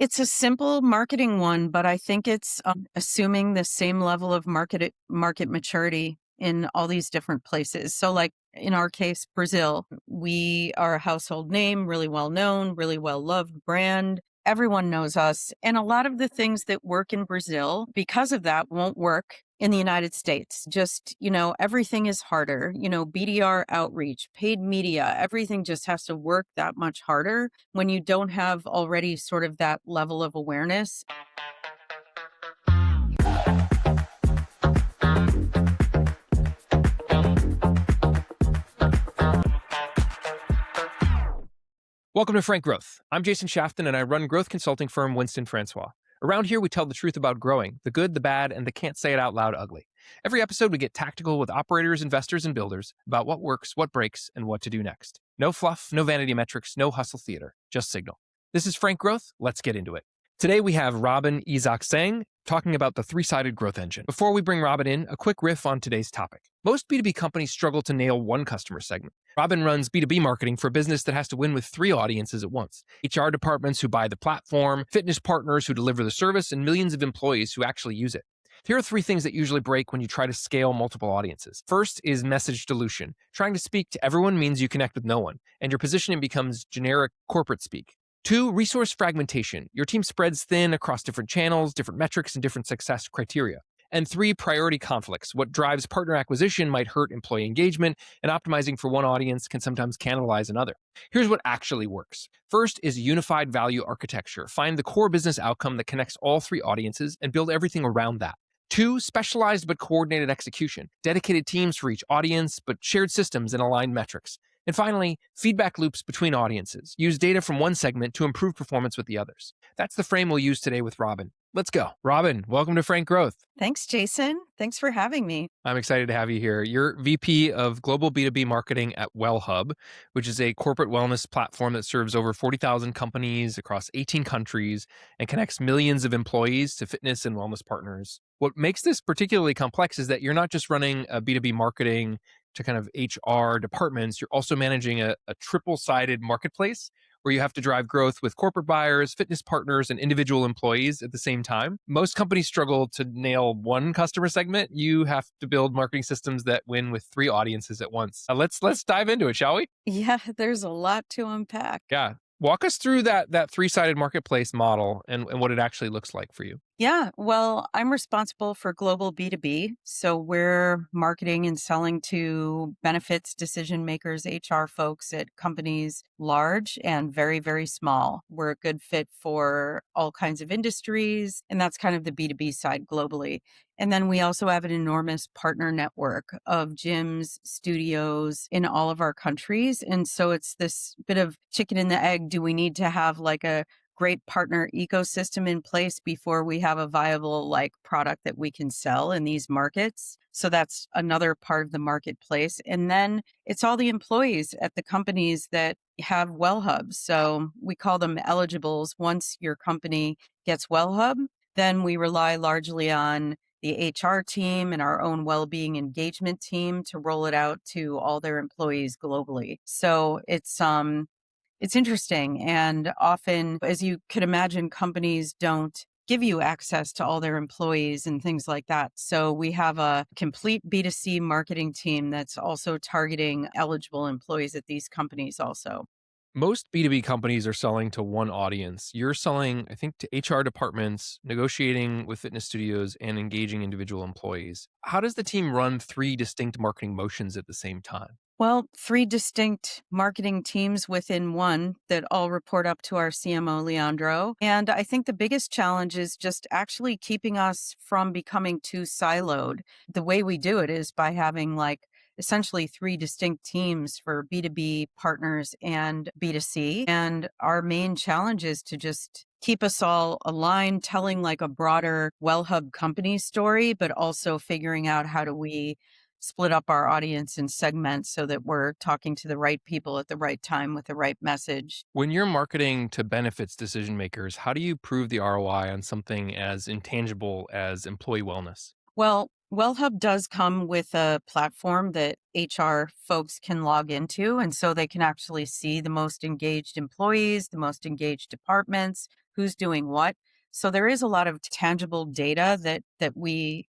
It's a simple marketing one, but I think it's assuming the same level of market maturity in all these different places. So like in our case, Brazil, we are a household name, really well known, really well loved brand. Everyone knows us. And a lot of the things that work in Brazil, because of that, won't work in the United States. Just, everything is harder. BDR outreach, paid media, everything just has to work that much harder when you don't have already sort of that level of awareness. Welcome to Frank Growth. I'm Jason Shafton, and I run growth consulting firm Winston Francois. Around here, we tell the truth about growing, the good, the bad, and the can't say it out loud ugly. Every episode, we get tactical with operators, investors, and builders about what works, what breaks, and what to do next. No fluff, no vanity metrics, no hustle theater, just signal. This is Frank Growth. Let's get into it. Today, we have Robin Izsak-Tseng talking about the three-sided growth engine. Before we bring Robin in, a quick riff on today's topic. Most B2B companies struggle to nail one customer segment. Robin runs B2B marketing for a business that has to win with three audiences at once. HR departments who buy the platform, fitness partners who deliver the service, and millions of employees who actually use it. Here are three things that usually break when you try to scale multiple audiences. First is message dilution. Trying to speak to everyone means you connect with no one, and your positioning becomes generic corporate speak. Two, resource fragmentation. Your team spreads thin across different channels, different metrics, and different success criteria. And three, priority conflicts. What drives partner acquisition might hurt employee engagement, and optimizing for one audience can sometimes cannibalize another. Here's what actually works. First is unified value architecture. Find the core business outcome that connects all three audiences and build everything around that. Two, specialized but coordinated execution. Dedicated teams for each audience, but shared systems and aligned metrics. And finally, feedback loops between audiences. Use data from one segment to improve performance with the others. That's the frame we'll use today with Robin. Let's go. Robin, welcome to Frank Growth. Thanks, Jason. Thanks for having me. I'm excited to have you here. You're VP of Global B2B Marketing at WellHub, which is a corporate wellness platform that serves over 40,000 companies across 18 countries and connects millions of employees to fitness and wellness partners. What makes this particularly complex is that you're not just running a B2B marketing to kind of HR departments, you're also managing a triple-sided marketplace where you have to drive growth with corporate buyers, fitness partners, and individual employees at the same time. Most companies struggle to nail one customer segment. You have to build marketing systems that win with three audiences at once. Let's dive into it, shall we? Yeah, there's a lot to unpack. Yeah. Walk us through that three-sided marketplace model and what it actually looks like for you. Yeah, well, I'm responsible for global B2B. So we're marketing and selling to benefits decision makers, HR folks at companies large and very, very small. We're a good fit for all kinds of industries. And that's kind of the B2B side globally. And then we also have an enormous partner network of gyms, studios in all of our countries. And so it's this bit of chicken and the egg. Do we need to have like a great partner ecosystem in place before we have a viable product that we can sell in these markets? So that's another part of the marketplace. And then it's all the employees at the companies that have WellHub. So we call them eligibles. Once your company gets WellHub, then we rely largely on the HR team and our own well-being engagement team to roll it out to all their employees globally. So it's interesting. And often, as you could imagine, companies don't give you access to all their employees and things like that. So we have a complete B2C marketing team that's also targeting eligible employees at these companies also. Most B2B companies are selling to one audience. You're selling, I think, to HR departments, negotiating with fitness studios, and engaging individual employees. How does the team run three distinct marketing motions at the same time? Well, three distinct marketing teams within one that all report up to our CMO, Leandro. And I think the biggest challenge is just actually keeping us from becoming too siloed. The way we do it is by having essentially three distinct teams for B2B partners and B2C. And our main challenge is to just keep us all aligned, telling a broader WellHub company story, but also figuring out how do we split up our audience in segments so that we're talking to the right people at the right time with the right message. When you're marketing to benefits decision makers, how do you prove the ROI on something as intangible as employee wellness? Well, WellHub does come with a platform that HR folks can log into. And so they can actually see the most engaged employees, the most engaged departments, who's doing what. So there is a lot of tangible data that we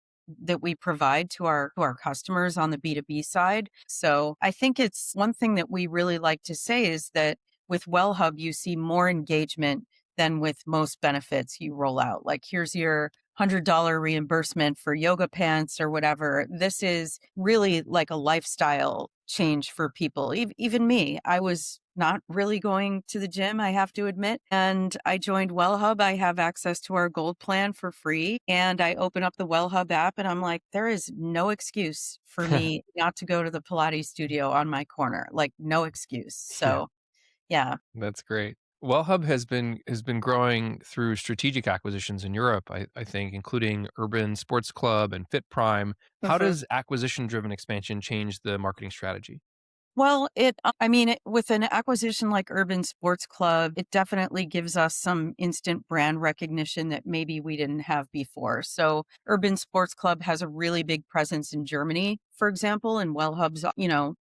provide to our customers on the B2B side. So I think it's one thing that we really like to say is that with WellHub, you see more engagement than with most benefits you roll out. Like, here's your $100 reimbursement for yoga pants or whatever. This is really like a lifestyle change for people. Even me, I was not really going to the gym, I have to admit. And I joined WellHub. I have access to our gold plan for free. And I open up the WellHub app and I'm like, there is no excuse for me not to go to the Pilates studio on my corner. Like, no excuse. Yeah, So, yeah. that's great. WellHub has been growing through strategic acquisitions in Europe, I think, including Urban Sports Club and Fit Prime. How Mhm. does acquisition-driven expansion change the marketing strategy? Well, with an acquisition like Urban Sports Club, it definitely gives us some instant brand recognition that maybe we didn't have before. So, Urban Sports Club has a really big presence in Germany, for example, and WellHub's,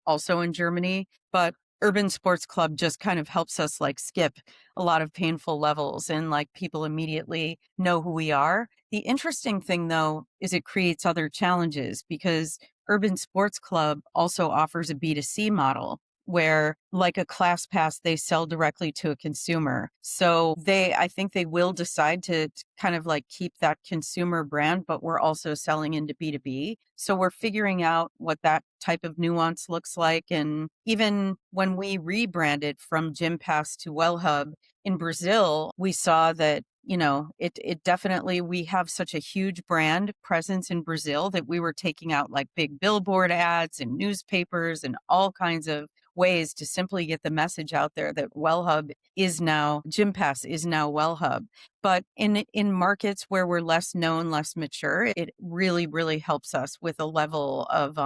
also in Germany. But Urban Sports Club just kind of helps us like skip a lot of painful levels and like people immediately know who we are. The interesting thing, though, is it creates other challenges because Urban Sports Club also offers a B2C model where, like a class pass, they sell directly to a consumer. So I think they will decide to kind of like keep that consumer brand, but we're also selling into B2B. So we're figuring out what that type of nuance looks like. And even when we rebranded from GymPass to WellHub in Brazil, we saw that it definitely, we have such a huge brand presence in Brazil that we were taking out like big billboard ads and newspapers and all kinds of ways to simply get the message out there that WellHub is now GymPass is now WellHub. But in markets where we're less known, less mature, it really, really helps us with a level of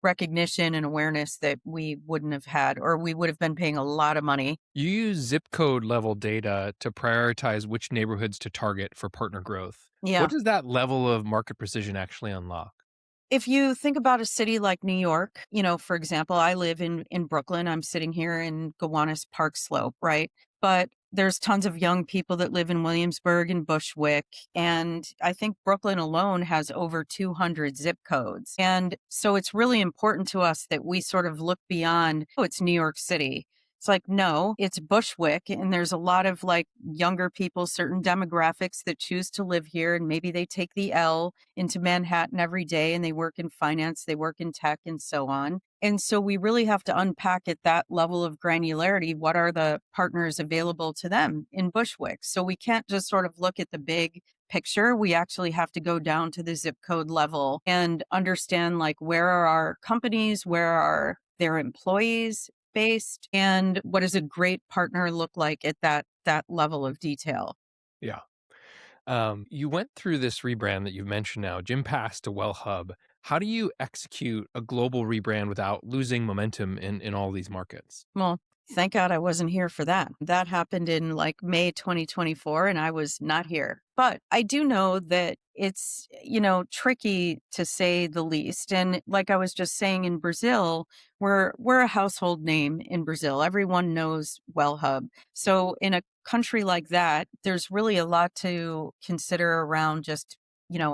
recognition and awareness that we wouldn't have had, or we would have been paying a lot of money. You use zip code level data to prioritize which neighborhoods to target for partner growth. Yeah. What does that level of market precision actually unlock? If you think about a city like New York, for example, I live in Brooklyn. I'm sitting here in Gowanus Park Slope, right? But there's tons of young people that live in Williamsburg and Bushwick. And I think Brooklyn alone has over 200 zip codes. And so it's really important to us that we sort of look beyond, oh, it's New York City. It's like, no, it's Bushwick. And there's a lot of like younger people, certain demographics that choose to live here. And maybe they take the L into Manhattan every day and they work in finance, they work in tech, and so on. And so we really have to unpack at that level of granularity what are the partners available to them in Bushwick. So we can't just sort of look at the big picture. We actually have to go down to the zip code level and understand like where are our companies, where are their employees based, and what does a great partner look like at that level of detail. Yeah. You went through this rebrand that you've mentioned now, GymPass to WellHub. How do you execute a global rebrand without losing momentum in all these markets? Well, thank God I wasn't here for that. That happened in like May 2024, and I was not here. But I do know that it's, tricky to say the least. And like I was just saying in Brazil, we're a household name in Brazil. Everyone knows WellHub. So in a country like that, there's really a lot to consider around just,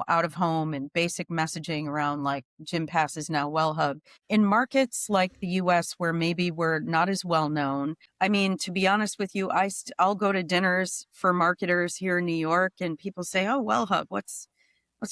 out of home and basic messaging around like Gym Pass is now WellHub in markets like the US where maybe we're not as well known. I mean, to be honest with you, I'll go to dinners for marketers here in New York and people say, "Oh, WellHub, what's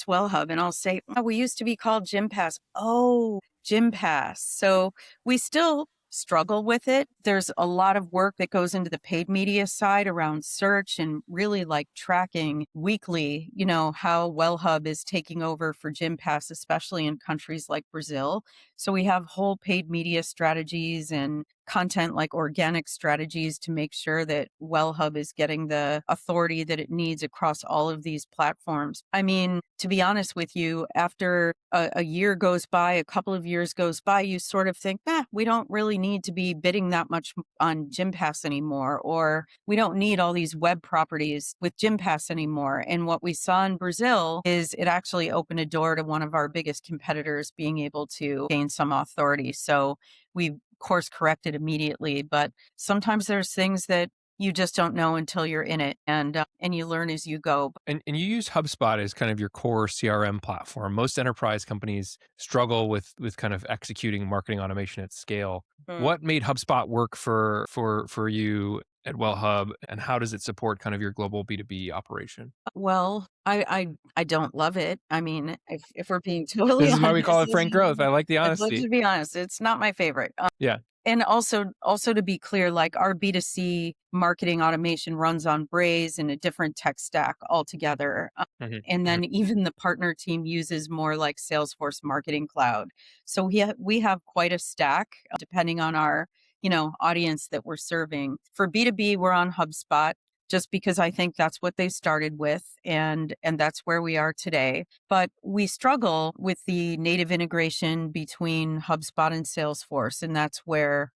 WellHub?" And I'll say, "Oh, we used to be called GymPass." "Oh, GymPass." So we still struggle with it. There's a lot of work that goes into the paid media side around search and really like tracking weekly, how WellHub is taking over for GymPass, especially in countries like Brazil. So we have whole paid media strategies and content like organic strategies to make sure that WellHub is getting the authority that it needs across all of these platforms. I mean, to be honest with you, after a year goes by, a couple of years goes by, you sort of think, we don't really need to be bidding that much on GymPass anymore, or we don't need all these web properties with GymPass anymore. And what we saw in Brazil is it actually opened a door to one of our biggest competitors being able to gain some authority. So we course corrected immediately. But sometimes there's things that, you just don't know until you're in it, and you learn as you go. And you use HubSpot as kind of your core CRM platform. Most enterprise companies struggle with kind of executing marketing automation at scale. Mm. What made HubSpot work for you at WellHub, and how does it support kind of your global B2B operation? Well, I don't love it. I mean, if we're being totally This is why honest, we call it this frank is growth. I like the let's honesty. just be honest, it's not my favorite. Yeah. And also to be clear, like our B2C marketing automation runs on Braze and a different tech stack altogether. Mhm, And mhm. then even the partner team uses more like Salesforce Marketing Cloud. So we have quite a stack depending on our, audience that we're serving. For B2B, we're on HubSpot just because I think that's what they started with and that's where we are today. But we struggle with the native integration between HubSpot and Salesforce, and that's where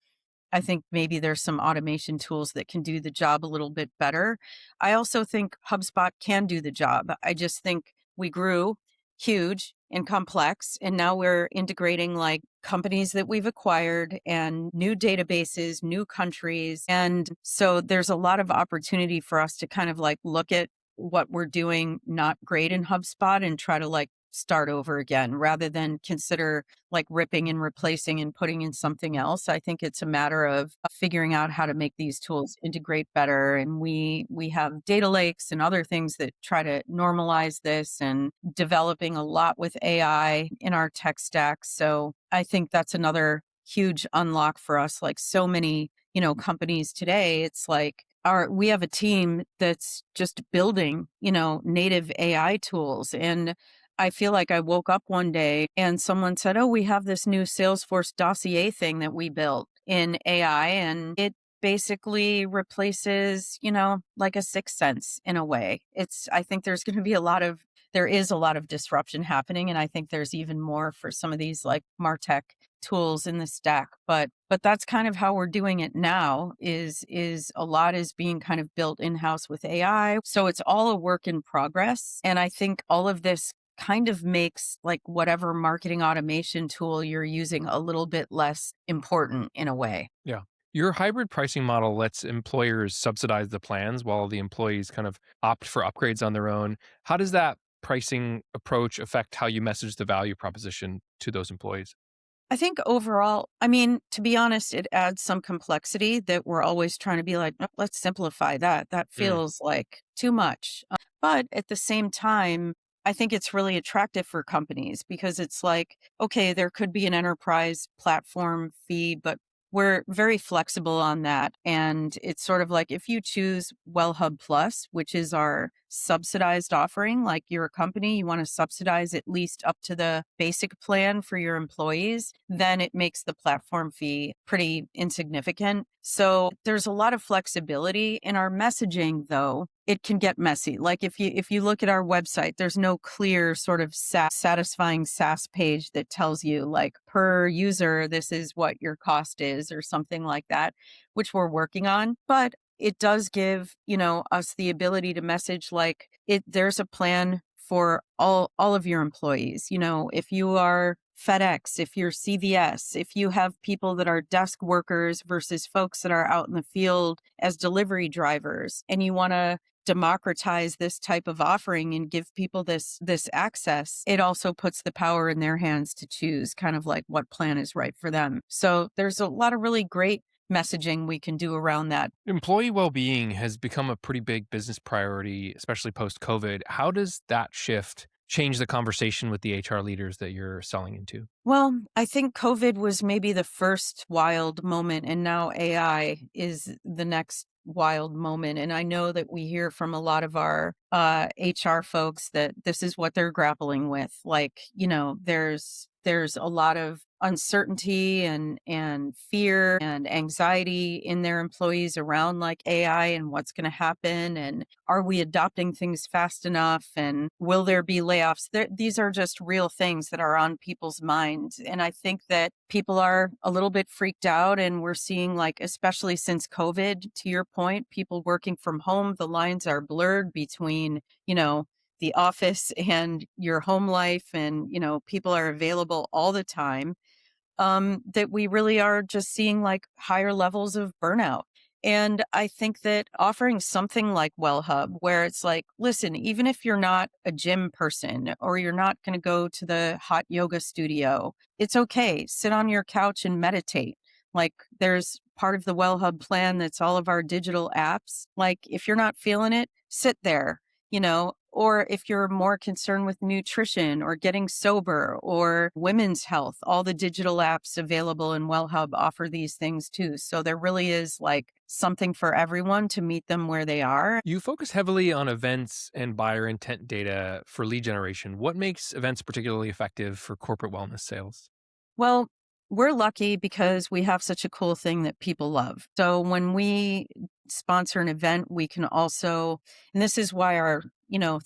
I think maybe there's some automation tools that can do the job a little bit better. I also think HubSpot can do the job. I just think we grew huge and complex, and now we're integrating like companies that we've acquired and new databases, new countries. And so there's a lot of opportunity for us to kind of like look at what we're doing not great in HubSpot and try to like start over again rather than consider like ripping and replacing and putting in something else. I think it's a matter of figuring out how to make these tools integrate better. And we have data lakes and other things that try to normalize this and developing a lot with AI in our tech stack. So I think that's another huge unlock for us. Like so many, companies today, it's like we have a team that's just building, native AI tools. And I feel like I woke up one day and someone said, "Oh, we have this new Salesforce dossier thing that we built in AI, and it basically replaces, like a sixth sense in a way." I think there is a lot of disruption happening. And I think there's even more for some of these like Martech tools in the stack. But that's kind of how we're doing it now is a lot is being kind of built in-house with AI. So it's all a work in progress. And I think all of this kind of makes like whatever marketing automation tool you're using a little bit less important in a way. Yeah. Your hybrid pricing model lets employers subsidize the plans while the employees kind of opt for upgrades on their own. How does that pricing approach affect how you message the value proposition to those employees? I think overall, I mean, to be honest, it adds some complexity that we're always trying to be like, "No, let's simplify that. That Mm, feels like too much." But at the same time, I think it's really attractive for companies because it's like, okay, there could be an enterprise platform fee, but we're very flexible on that. And it's sort of like if you choose WellHub Plus, which is our subsidized offering, like you're a company, you want to subsidize at least up to the basic plan for your employees, then it makes the platform fee pretty insignificant. So there's a lot of flexibility in our messaging though. It can get messy. Like if you look at our website, there's no clear sort of satisfying SaaS page that tells you like per user this is what your cost is or something like that, which we're working on. But it does give, us the ability to message like there's a plan for all of your employees. If you are FedEx, if you're CVS, if you have people that are desk workers versus folks that are out in the field as delivery drivers and you want to democratize this type of offering and give people this access, it also puts the power in their hands to choose kind of like what plan is right for them. So there's a lot of really great messaging we can do around that. Employee well-being has become a pretty big business priority, especially post-COVID. How does that shift change the conversation with the HR leaders that you're selling into? Well, I think COVID was maybe the first wild moment, and now AI is the next wild moment. And I know that we hear from a lot of our HR folks that this is what they're grappling with. Like, there's a lot of uncertainty and fear and anxiety in their employees around like AI and what's going to happen and are we adopting things fast enough and will there be layoffs? These are just real things that are on people's minds. And I think that people are a little bit freaked out and we're seeing like, especially since COVID, to your point, people working from home, the lines are blurred between, the office and your home life and, people are available all the time, that we really are just seeing like higher levels of burnout. And I think that offering something like WellHub, where it's like, listen, even if you're not a gym person or you're not going to go to the hot yoga studio, it's okay. Sit on your couch and meditate. Like there's part of the WellHub plan that's all of our digital apps. Like if you're not feeling it, sit there, or if you're more concerned with nutrition or getting sober or women's health, all the digital apps available in WellHub offer these things too. So there really is like something for everyone to meet them where they are. You focus heavily on events and buyer intent data for lead generation. What makes events particularly effective for corporate wellness sales? Well, we're lucky because we have such a cool thing that people love. So when we sponsor an event, we can also, and this is why our,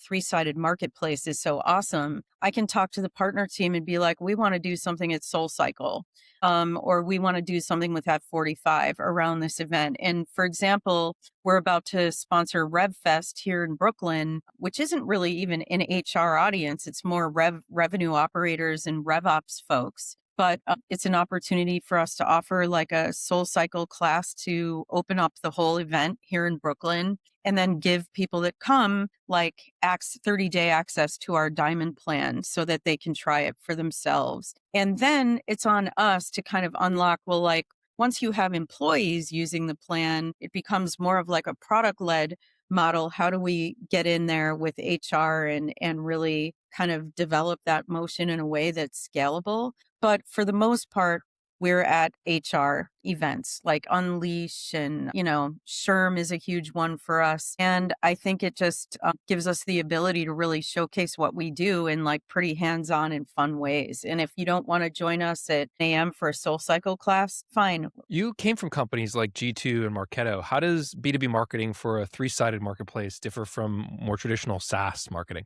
three-sided marketplace is so awesome. I can talk to the partner team and be like, we want to do something at Soul Cycle, or we want to do something with F45 around this event. And for example, we're about to sponsor RevFest here in Brooklyn, which isn't really even an HR audience. It's more revenue operators and RevOps folks. But it's an opportunity for us to offer like a Soul Cycle class to open up the whole event here in Brooklyn and then give people that come like 30-day access to our diamond plan so that they can try it for themselves. And then it's on us to kind of unlock, well, like once you have employees using the plan, it becomes more of like a product led model. How do we get in there with HR and really kind of develop that motion in a way that's scalable? But for the most part, we're at HR events like Unleash and, SHRM is a huge one for us. And I think it just gives us the ability to really showcase what we do in like pretty hands-on and fun ways. And if you don't want to join us at AM for a Soul Cycle class, fine. You came from companies like G2 and Marketo. How does B2B marketing for a three-sided marketplace differ from more traditional SaaS marketing?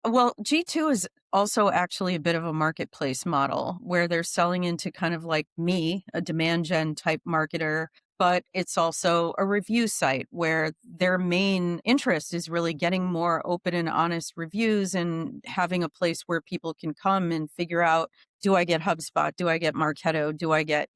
Well, G2 is also actually a bit of a marketplace model where they're selling into kind of like me, a demand gen type marketer, but it's also a review site where their main interest is really getting more open and honest reviews and having a place where people can come and figure out, do I get HubSpot? Do I get Marketo? Do I get,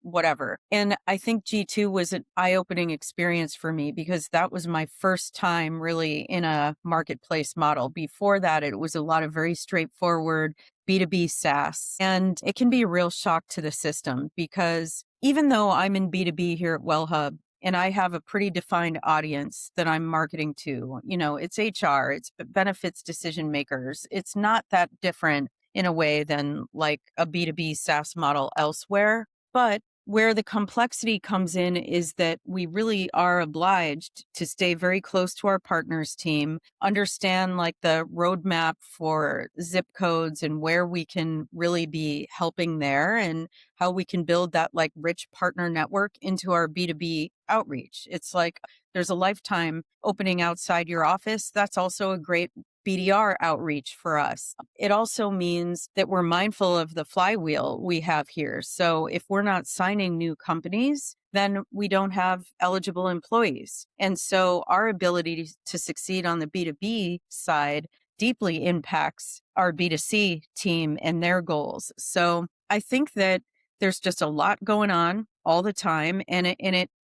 whatever. And I think G2 was an eye-opening experience for me because that was my first time really in a marketplace model. Before that, it was a lot of very straightforward B2B SaaS. And it can be a real shock to the system because even though I'm in B2B here at WellHub, and I have a pretty defined audience that I'm marketing to, it's HR, it's benefits decision makers. It's not that different in a way than like a B2B SaaS model elsewhere. But where the complexity comes in is that we really are obliged to stay very close to our partners team, understand like the roadmap for zip codes and where we can really be helping there and how we can build that like rich partner network into our B2B outreach. It's like there's a lifetime opening outside your office. That's also a great BDR outreach for us. It also means that we're mindful of the flywheel we have here. So if we're not signing new companies, then we don't have eligible employees. And so our ability to succeed on the B2B side deeply impacts our B2C team and their goals. So I think that there's just a lot going on all the time, and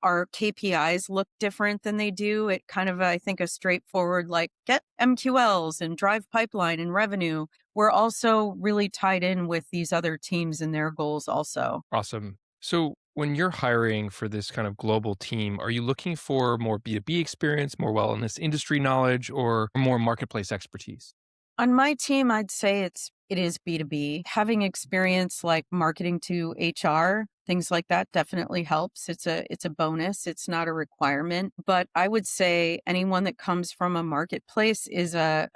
our KPIs look different than they do. It kind of, I think, a straightforward like get MQLs and drive pipeline and revenue. We're also really tied in with these other teams and their goals also. Awesome. So, when you're hiring for this kind of global team, are you looking for more B2B experience, more wellness industry knowledge, or more marketplace expertise? On my team, I'd say it is B2B. Having experience like marketing to HR, things like that definitely helps. It's a bonus. It's not a requirement, but I would say anyone that comes from a marketplace is that's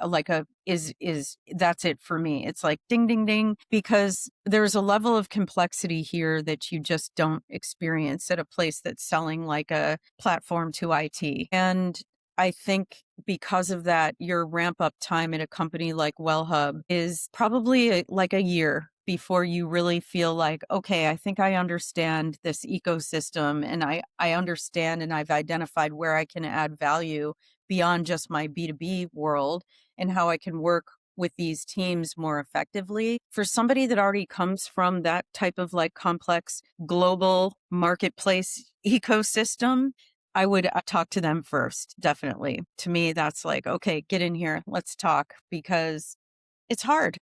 it for me. It's like ding ding ding because there's a level of complexity here that you just don't experience at a place that's selling like a platform to IT. And I think because of that, your ramp up time at a company like WellHub is probably like a year before you really feel like, okay, I think I understand this ecosystem and I understand and I've identified where I can add value beyond just my B2B world and how I can work with these teams more effectively. For somebody that already comes from that type of like complex global marketplace ecosystem, I would talk to them first, definitely. To me, that's like, okay, get in here, let's talk because it's hard.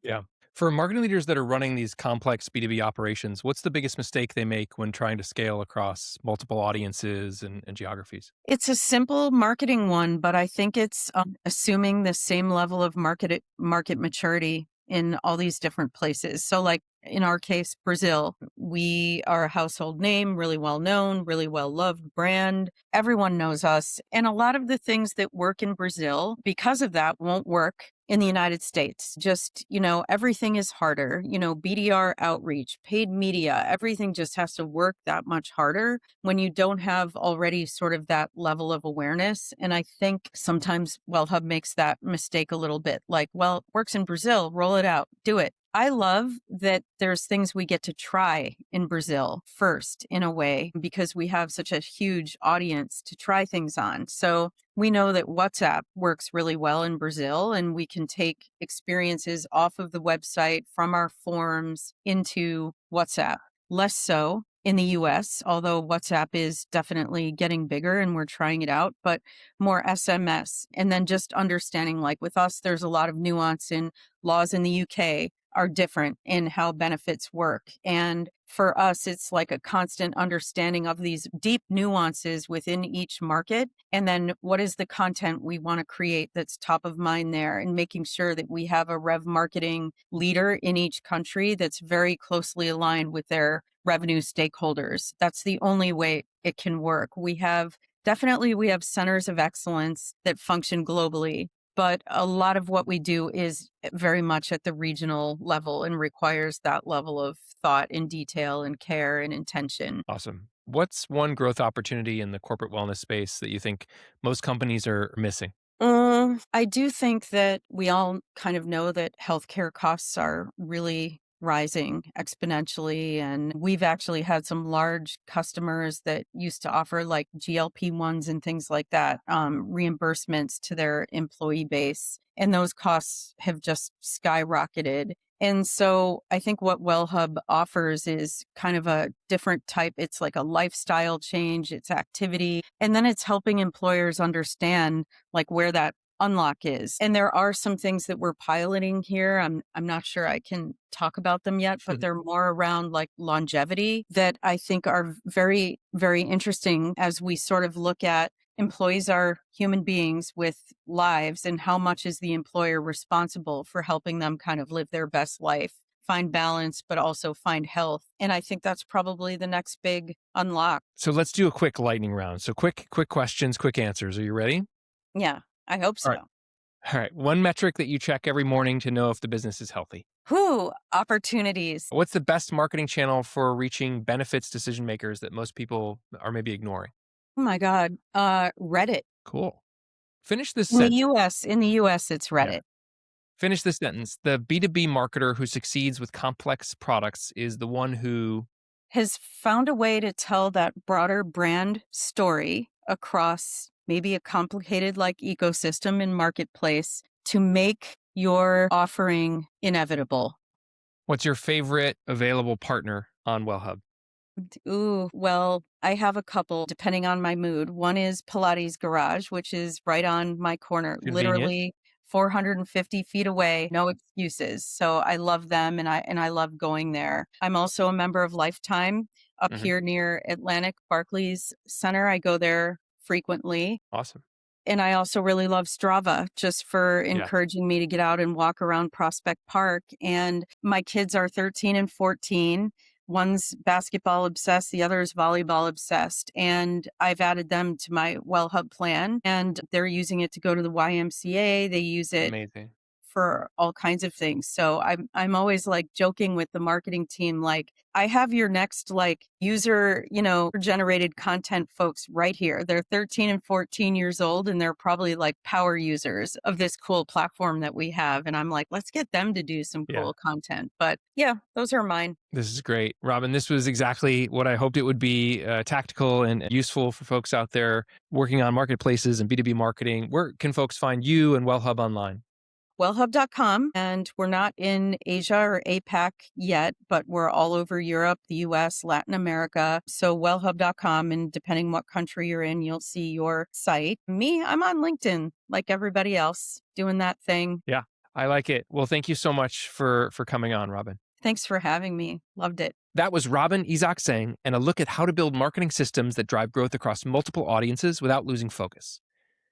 Yeah. For marketing leaders that are running these complex B2B operations, what's the biggest mistake they make when trying to scale across multiple audiences and geographies? It's a simple marketing one, but I think it's assuming the same level of market maturity in all these different places. So, like in our case, Brazil, we are a household name, really well known, really well loved brand. Everyone knows us. And a lot of the things that work in Brazil, because of that, won't work in the United States. Just, everything is harder. BDR outreach, paid media, everything just has to work that much harder when you don't have already sort of that level of awareness. And I think sometimes WellHub makes that mistake a little bit like, well, it works in Brazil, roll it out, do it. I love that there's things we get to try in Brazil first, in a way, because we have such a huge audience to try things on. So we know that WhatsApp works really well in Brazil, and we can take experiences off of the website from our forms into WhatsApp. Less so in the US, although WhatsApp is definitely getting bigger and we're trying it out, but more SMS. And then just understanding, like with us, there's a lot of nuance in laws in the UK are different in how benefits work. And for us, it's like a constant understanding of these deep nuances within each market. And then what is the content we want to create that's top of mind there, and making sure that we have a rev marketing leader in each country that's very closely aligned with their revenue stakeholders. That's the only way it can work. We have centers of excellence that function globally, but a lot of what we do is very much at the regional level and requires that level of thought and detail and care and intention. Awesome. What's one growth opportunity in the corporate wellness space that you think most companies are missing? I do think that we all kind of know that healthcare costs are really rising exponentially. And we've actually had some large customers that used to offer like GLP-1s and things like that, reimbursements to their employee base. And those costs have just skyrocketed. And so I think what WellHub offers is kind of a different type. It's like a lifestyle change, it's activity, and then it's helping employers understand like where that unlock is. And there are some things that we're piloting here. I'm not sure I can talk about them yet, but they're more around like longevity that I think are very, very interesting as we sort of look at employees are human beings with lives, and how much is the employer responsible for helping them kind of live their best life, find balance, but also find health. And I think that's probably the next big unlock. So let's do a quick lightning round. So quick questions, quick answers. Are you ready? Yeah, I hope All so. right. All right. One metric that you check every morning to know if the business is healthy. Whew, opportunities. What's the best marketing channel for reaching benefits decision makers that most people are maybe ignoring? Oh my God. Reddit. Cool. Finish this In the sentence. US, it's Yeah. Reddit. Finish this sentence. The B2B marketer who succeeds with complex products is the one who. Has found a way to tell that broader brand story across maybe a complicated like ecosystem and marketplace to make your offering inevitable. What's your favorite available partner on WellHub? Ooh, well, I have a couple depending on my mood. One is Pilates Garage, which is right on my corner, Convenient. literally 450 feet away, no excuses. So I love them, and I love going there. I'm also a member of Lifetime up Hmm. here near Atlantic Barclays Center. I go there frequently. Awesome. And I also really love Strava just for Yeah. encouraging me to get out and walk around Prospect Park. And my kids are 13 and 14. One's basketball obsessed, the other is volleyball obsessed. And I've added them to my WellHub plan, and they're using it to go to the YMCA. They use it Amazing. for all kinds of things. So I'm always like joking with the marketing team, like, I have your next like user, generated content folks right here. They're 13 and 14 years old, and they're probably like power users of this cool platform that we have. And I'm like, let's get them to do some Yeah. cool content. But yeah, those are mine. This is great. Robin, this was exactly what I hoped it would be, tactical and useful for folks out there working on marketplaces and B2B marketing. Where can folks find you and WellHub online? WellHub.com, and we're not in Asia or APAC yet, but we're all over Europe, the US, Latin America. So WellHub.com, and depending what country you're in, you'll see your site. Me, I'm on LinkedIn like everybody else, doing that thing. Yeah, I like it. Well, thank you so much for coming on, Robin. Thanks for having me. Loved it. That was Robin Izsak-Tseng and a look at how to build marketing systems that drive growth across multiple audiences without losing focus.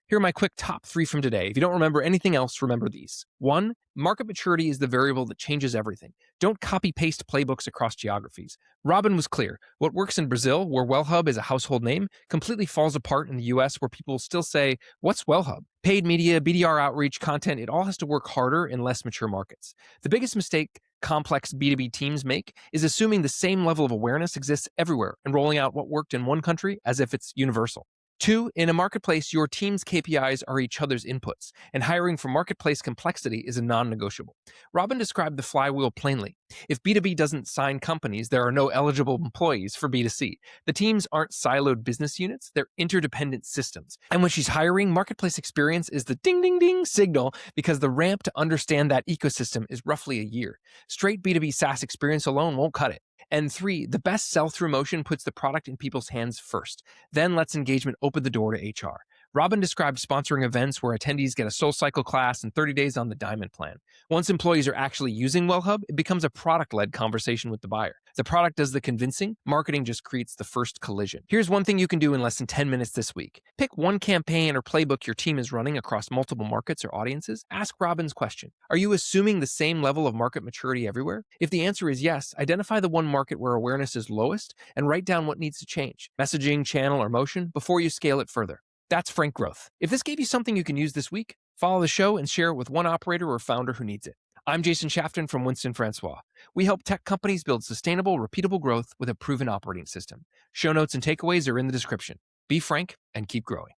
Here are my quick top 3 from today. If you don't remember anything else, remember these. 1, market maturity is the variable that changes everything. Don't copy-paste playbooks across geographies. Robin was clear. What works in Brazil, where WellHub is a household name, completely falls apart in the US, where people still say, what's WellHub? Paid media, BDR outreach, content, it all has to work harder in less mature markets. The biggest mistake complex B2B teams make is assuming the same level of awareness exists everywhere and rolling out what worked in one country as if it's universal. 2, in a marketplace, your team's KPIs are each other's inputs, and hiring for marketplace complexity is a non-negotiable. Robin described the flywheel plainly. If B2B doesn't sign companies, there are no eligible employees for B2C. The teams aren't siloed business units, they're interdependent systems. And when she's hiring, marketplace experience is the ding, ding, ding signal because the ramp to understand that ecosystem is roughly a year. Straight B2B SaaS experience alone won't cut it. And 3, the best sell-through motion puts the product in people's hands first, then lets engagement open the door to HR. Robin described sponsoring events where attendees get a SoulCycle class and 30 days on the Diamond plan. Once employees are actually using WellHub, it becomes a product-led conversation with the buyer. The product does the convincing, marketing just creates the first collision. Here's one thing you can do in less than 10 minutes this week. Pick one campaign or playbook your team is running across multiple markets or audiences. Ask Robin's question. Are you assuming the same level of market maturity everywhere? If the answer is yes, identify the one market where awareness is lowest and write down what needs to change, messaging, channel, or motion, before you scale it further. That's Frank Growth. If this gave you something you can use this week, follow the show and share it with one operator or founder who needs it. I'm Jason Shafton from Winston Francois. We help tech companies build sustainable, repeatable growth with a proven operating system. Show notes and takeaways are in the description. Be frank and keep growing.